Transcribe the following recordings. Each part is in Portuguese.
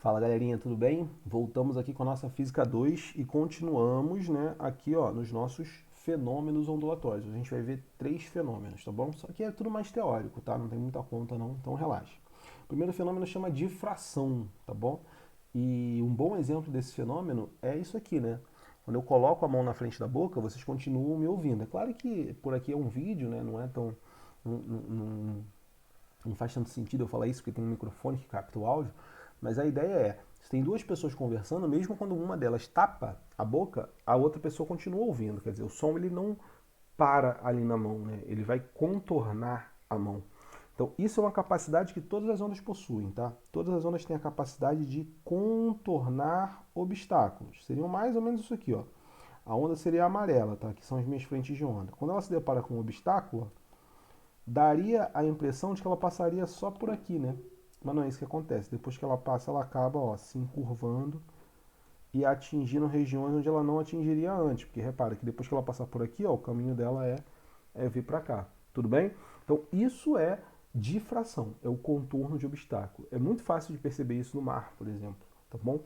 Fala galerinha, tudo bem? Voltamos aqui com a nossa Física 2 e continuamos, né, aqui ó, nos nossos fenômenos ondulatórios. A gente vai ver 3 fenômenos, tá bom? Só que é tudo mais teórico, tá? Não tem muita conta não, então relaxa. O primeiro fenômeno chama difração, tá bom? E um bom exemplo desse fenômeno é isso aqui, né? Quando eu coloco a mão na frente da boca, vocês continuam me ouvindo. É claro que por aqui é um vídeo, né? Não é tão... Não, não, não faz tanto sentido eu falar isso porque tem um microfone que capta o áudio, mas a ideia é, se tem duas pessoas conversando, mesmo quando uma delas tapa a boca, a outra pessoa continua ouvindo, quer dizer, o som ele não para ali na mão, né? Ele vai contornar a mão. Então, isso é uma capacidade que todas as ondas possuem, tá? Todas as ondas têm a capacidade de contornar obstáculos. Seriam mais ou menos isso aqui, ó. A onda seria a amarela, tá? Que são as minhas frentes de onda. Quando ela se depara com um obstáculo, daria a impressão de que ela passaria só por aqui, né? Mas não é isso que acontece. Depois que ela passa, ela acaba ó, se encurvando e atingindo regiões onde ela não atingiria antes. Porque repara que depois que ela passar por aqui, ó, o caminho dela é vir para cá. Tudo bem? Então isso é difração, é o contorno de obstáculo. É muito fácil de perceber isso no mar, por exemplo, tá bom?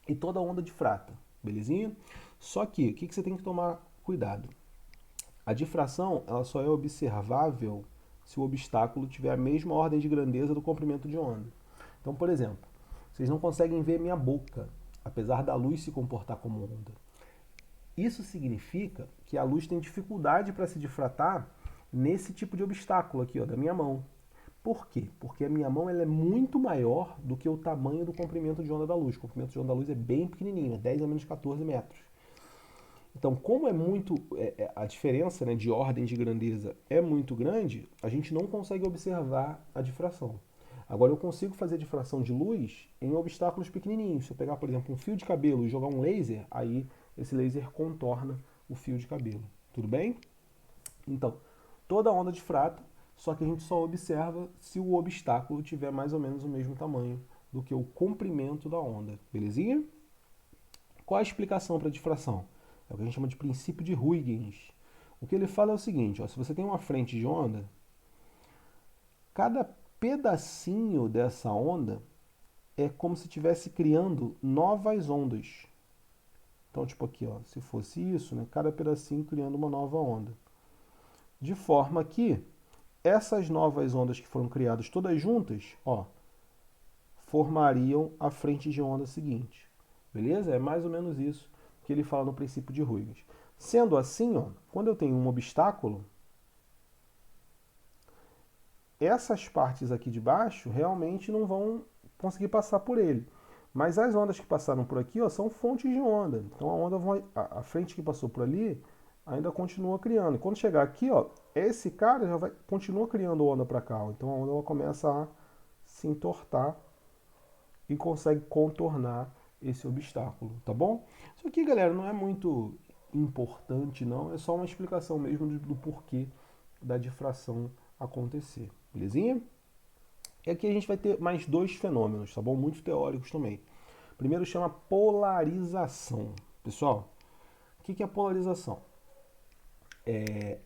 E toda onda difrata, belezinha? Só que, o que você tem que tomar cuidado? A difração ela só é observável se o obstáculo tiver a mesma ordem de grandeza do comprimento de onda. Então, por exemplo, vocês não conseguem ver minha boca, apesar da luz se comportar como onda. Isso significa que a luz tem dificuldade para se difratar nesse tipo de obstáculo aqui, ó, da minha mão. Por quê? Porque a minha mão ela é muito maior do que o tamanho do comprimento de onda da luz. O comprimento de onda da luz é bem pequenininho, é 10 a menos 14 metros. Então, como é muito a diferença, né, de ordem de grandeza é muito grande, a gente não consegue observar a difração. Agora, eu consigo fazer difração de luz em obstáculos pequenininhos. Se eu pegar, por exemplo, um fio de cabelo e jogar um laser, aí esse laser contorna o fio de cabelo. Tudo bem? Então, toda onda difrata, só que a gente só observa se o obstáculo tiver mais ou menos o mesmo tamanho do que o comprimento da onda. Belezinha? Qual a explicação para a difração? É o que a gente chama de princípio de Huygens. O que ele fala é o seguinte, ó, se você tem uma frente de onda, cada pedacinho dessa onda é como se estivesse criando novas ondas. Então, tipo aqui, ó, se fosse isso, né, cada pedacinho criando uma nova onda. De forma que essas novas ondas que foram criadas todas juntas, ó, formariam a frente de onda seguinte. Beleza? É mais ou menos isso que ele fala no princípio de Huygens. Sendo assim, ó, quando eu tenho um obstáculo, essas partes aqui de baixo realmente não vão conseguir passar por ele. Mas as ondas que passaram por aqui ó, são fontes de onda. Então a onda vai, a frente que passou por ali ainda continua criando. E quando chegar aqui, ó, esse cara já vai, continua criando onda para cá. Ó. Então a onda ela começa a se entortar e consegue contornar esse obstáculo, tá bom? Isso aqui, galera, não é muito importante, não. É só uma explicação mesmo do porquê da difração acontecer, belezinha? E aqui a gente vai ter mais dois fenômenos, tá bom? Muito teóricos também. Primeiro chama polarização. Pessoal, o que é polarização?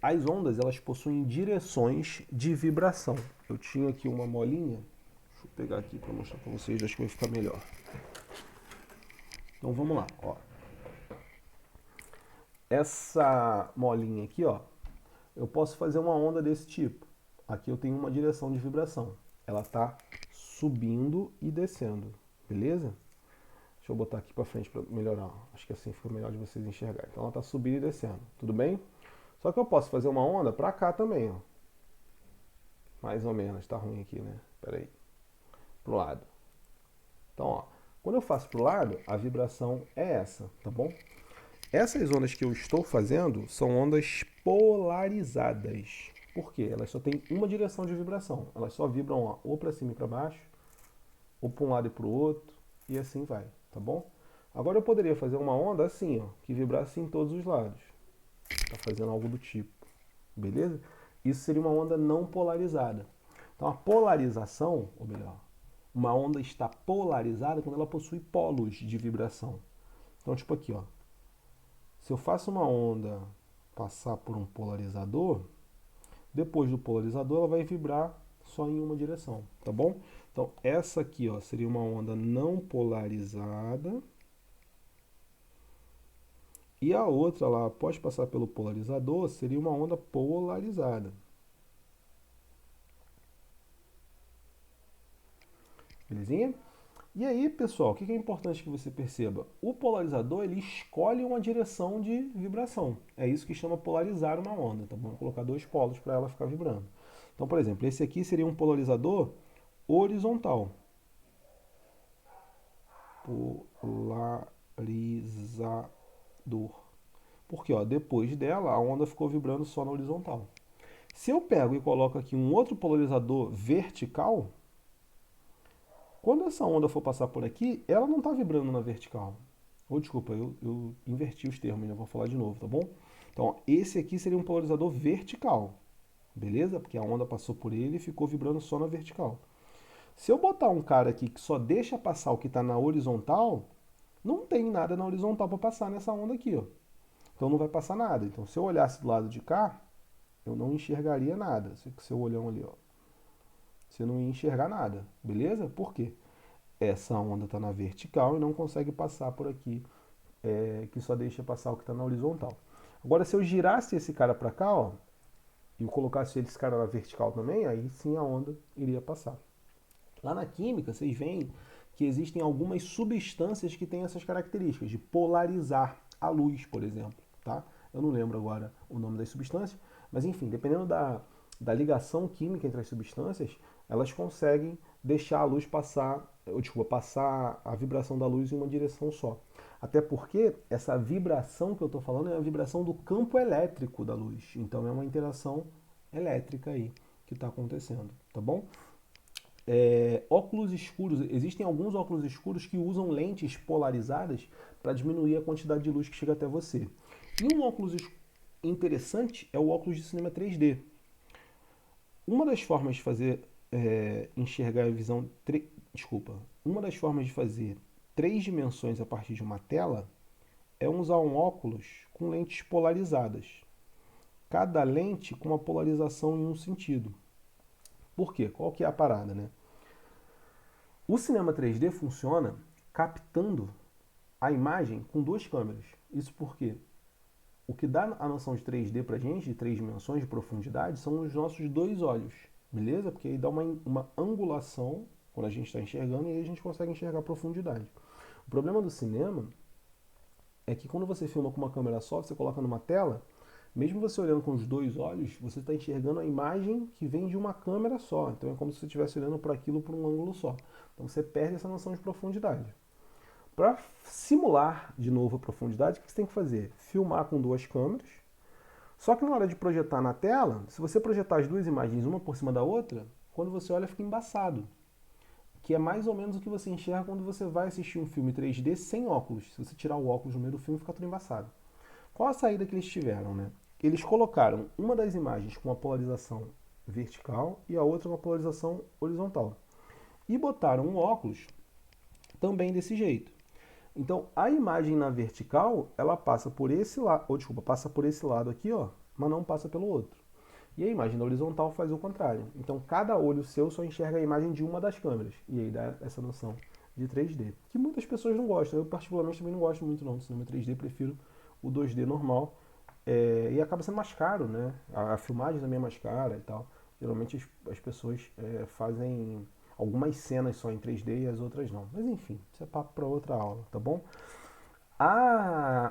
As ondas elas possuem direções de vibração. Eu tinha aqui uma molinha, deixa eu pegar aqui para mostrar para vocês, acho que vai ficar melhor. Então vamos lá, ó. Essa molinha aqui, ó, eu posso fazer uma onda desse tipo. Aqui eu tenho uma direção de vibração. Ela está subindo e descendo, beleza? Deixa eu botar aqui para frente para melhorar. Acho que assim fica melhor de vocês enxergarem. Então ela está subindo e descendo, tudo bem? Só que eu posso fazer uma onda para cá também, ó. Mais ou menos, tá ruim aqui, né? Pera aí. Pro lado. Então, ó, quando eu faço pro lado, a vibração é essa, tá bom? Essas ondas que eu estou fazendo são ondas polarizadas. Por quê? Elas só têm uma direção de vibração. Elas só vibram ó, ou para cima e para baixo, ou para um lado e para o outro, e assim vai, tá bom? Agora eu poderia fazer uma onda assim, ó, que vibrasse em todos os lados. Tá fazendo algo do tipo, beleza? Isso seria uma onda não polarizada. Então a polarização, ou melhor, uma onda está polarizada quando ela possui polos de vibração. Então, tipo aqui, ó. Se eu faço uma onda passar por um polarizador, depois do polarizador ela vai vibrar só em uma direção, tá bom? Então, essa aqui, ó, seria uma onda não polarizada. E a outra lá, após passar pelo polarizador, seria uma onda polarizada. Belezinha? E aí, pessoal, o que é importante que você perceba? O polarizador, ele escolhe uma direção de vibração. É isso que chama polarizar uma onda, tá bom? Vou colocar dois polos para ela ficar vibrando. Então, por exemplo, esse aqui seria um polarizador horizontal. Polarizador. Porque, ó, depois dela, a onda ficou vibrando só na horizontal. Se eu pego e coloco aqui um outro polarizador vertical, quando essa onda for passar por aqui, ela não está vibrando na vertical. Ou desculpa, eu inverti os termos, eu vou falar de novo, tá bom? Então, ó, esse aqui seria um polarizador vertical, beleza? Porque a onda passou por ele e ficou vibrando só na vertical. Se eu botar um cara aqui que só deixa passar o que está na horizontal, não tem nada na horizontal para passar nessa onda aqui, ó. Então não vai passar nada. Então se eu olhasse do lado de cá, eu não enxergaria nada. Seu olhão ali, ó. Você não ia enxergar nada, beleza? Por quê? Essa onda está na vertical e não consegue passar por aqui, que só deixa passar o que está na horizontal. Agora, se eu girasse esse cara para cá, ó, e eu colocasse esse cara na vertical também, aí sim a onda iria passar. Lá na química, vocês veem que existem algumas substâncias que têm essas características de polarizar a luz, por exemplo, tá? Eu não lembro agora o nome das substâncias, mas enfim, dependendo da ligação química entre as substâncias, elas conseguem deixar a luz passar, ou desculpa, passar a vibração da luz em uma direção só. Até porque essa vibração que eu estou falando é a vibração do campo elétrico da luz. Então é uma interação elétrica aí que está acontecendo, tá bom? Óculos escuros, existem alguns óculos escuros que usam lentes polarizadas para diminuir a quantidade de luz que chega até você. E um óculos interessante é o óculos de cinema 3D. Uma das formas de fazer enxergar a visão. Desculpa. Uma das formas de fazer três dimensões a partir de uma tela é usar um óculos com lentes polarizadas. Cada lente com uma polarização em um sentido. Por quê? Qual que é a parada, né? O cinema 3D funciona captando a imagem com duas câmeras. Isso porque o que dá a noção de 3D pra gente, de três dimensões de profundidade, são os nossos dois olhos, beleza? Porque aí dá uma angulação quando a gente está enxergando e aí a gente consegue enxergar a profundidade. O problema do cinema é que quando você filma com uma câmera só, você coloca numa tela, mesmo você olhando com os dois olhos, você está enxergando a imagem que vem de uma câmera só. Então é como se você estivesse olhando para aquilo por um ângulo só. Então você perde essa noção de profundidade. Para simular de novo a profundidade, o que você tem que fazer? Filmar com duas câmeras. Só que na hora de projetar na tela, se você projetar as duas imagens uma por cima da outra, quando você olha fica embaçado. Que é mais ou menos o que você enxerga quando você vai assistir um filme 3D sem óculos. Se você tirar o óculos no meio do filme, fica tudo embaçado. Qual a saída que eles tiveram, né? Eles colocaram uma das imagens com uma polarização vertical e a outra com uma polarização horizontal. E botaram um óculos também desse jeito. Então, a imagem na vertical, ela passa por esse lado, ou desculpa, passa por esse lado aqui, ó, mas não passa pelo outro. E a imagem na horizontal faz o contrário. Então, cada olho seu só enxerga a imagem de uma das câmeras. E aí dá essa noção de 3D. Que muitas pessoas não gostam. Eu, particularmente, também não gosto muito não do cinema 3D. Prefiro o 2D normal. E acaba sendo mais caro, né? A filmagem também é mais cara e tal. Geralmente as pessoas fazem algumas cenas só em 3D e as outras não. Mas enfim, isso é papo para outra aula, tá bom? A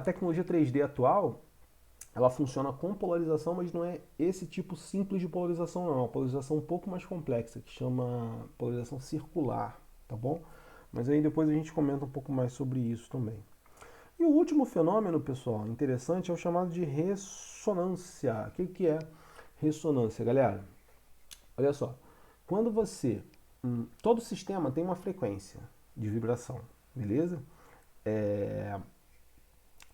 tecnologia 3D atual, ela funciona com polarização, mas não é esse tipo simples de polarização não. É uma polarização um pouco mais complexa, que chama polarização circular, tá bom? Mas aí depois a gente comenta um pouco mais sobre isso também. E o último fenômeno, pessoal, interessante, é o chamado de ressonância. O que é ressonância, galera? Olha só, quando você... todo sistema tem uma frequência de vibração, beleza?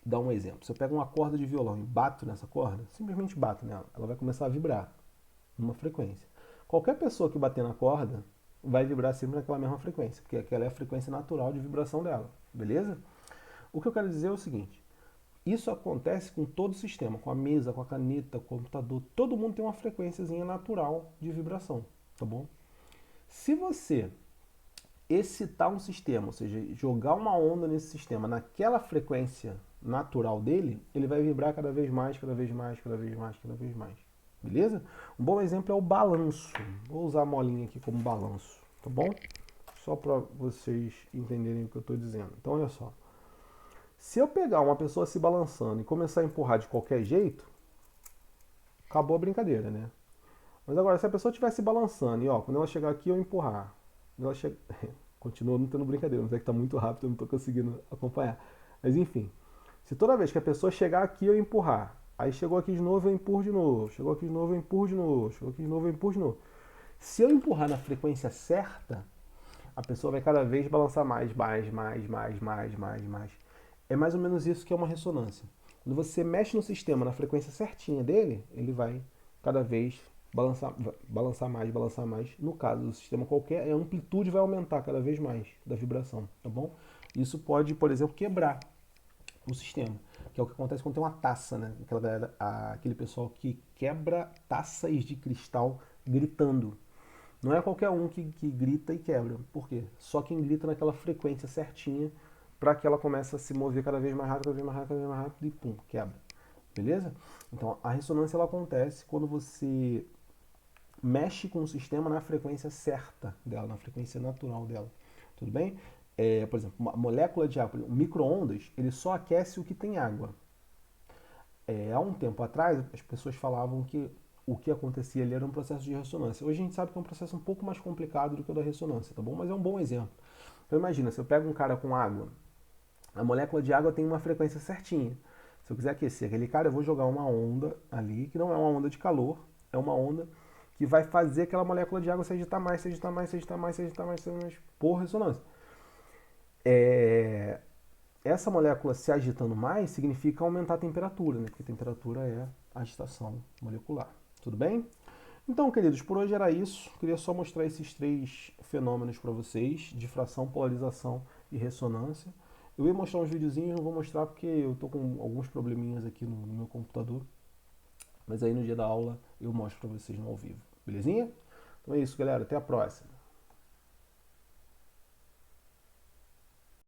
Dá um exemplo. Se eu pego uma corda de violão e bato nessa corda, simplesmente bato nela, ela vai começar a vibrar numa frequência. Qualquer pessoa que bater na corda vai vibrar sempre naquela mesma frequência, porque aquela é a frequência natural de vibração dela, beleza? O que eu quero dizer é o seguinte, isso acontece com todo o sistema, com a mesa, com a caneta, com o computador, todo mundo tem uma frequênciazinha natural de vibração, tá bom? Se você excitar um sistema, ou seja, jogar uma onda nesse sistema naquela frequência natural dele, ele vai vibrar cada vez mais, cada vez mais, cada vez mais, cada vez mais. Beleza? Um bom exemplo é o balanço. Vou usar a molinha aqui como balanço, tá bom? Só para vocês entenderem o que eu estou dizendo. Então, olha só. Se eu pegar uma pessoa se balançando e começar a empurrar de qualquer jeito, acabou a brincadeira, né? Mas agora, se a pessoa estiver se balançando e, ó, quando ela chegar aqui, eu empurrar. Quando ela chega... Continua não tendo brincadeira, mas é que está muito rápido, eu não estou conseguindo acompanhar. Mas enfim, se toda vez que a pessoa chegar aqui, eu empurrar. Aí chegou aqui de novo, eu empurro de novo. Chegou aqui de novo, eu empurro de novo. Chegou aqui de novo, eu empurro de novo. Se eu empurrar na frequência certa, a pessoa vai cada vez balançar mais, mais, mais, mais, mais, mais, mais. É mais ou menos isso que é uma ressonância. Quando você mexe no sistema na frequência certinha dele, ele vai cada vez balançar mais, balançar mais. No caso do sistema qualquer, a amplitude vai aumentar cada vez mais da vibração, tá bom? Isso pode, por exemplo, quebrar o sistema, que é o que acontece quando tem uma taça, né? Aquele pessoal que quebra taças de cristal gritando. Não é qualquer um que grita e quebra. Por quê? Só quem grita naquela frequência certinha para que ela comece a se mover cada vez mais rápido, cada vez mais rápido, cada vez mais rápido e pum, quebra. Beleza? Então a ressonância ela acontece quando você mexe com o sistema na frequência certa dela, na frequência natural dela. Tudo bem? Por exemplo, uma molécula de água, micro-ondas, ele só aquece o que tem água. Há um tempo atrás, as pessoas falavam que o que acontecia ali era um processo de ressonância. Hoje a gente sabe que é um processo um pouco mais complicado do que o da ressonância, tá bom? Mas é um bom exemplo. Então imagina, se eu pego um cara com água, a molécula de água tem uma frequência certinha. Se eu quiser aquecer aquele cara, eu vou jogar uma onda ali, que não é uma onda de calor, é uma onda que vai fazer aquela molécula de água se agitar mais, se agitar mais, se agitar mais, se agitar mais, se agitar mais, por ressonância. Essa molécula se agitando mais significa aumentar a temperatura, né? Porque a temperatura é a agitação molecular. Tudo bem? Então, queridos, por hoje era isso. Queria só mostrar esses três fenômenos para vocês: difração, polarização e ressonância. Eu ia mostrar uns videozinhos, não vou mostrar porque eu tô com alguns probleminhas aqui no meu computador. Mas aí no dia da aula eu mostro para vocês no ao vivo. Belezinha? Então é isso, galera. Até a próxima.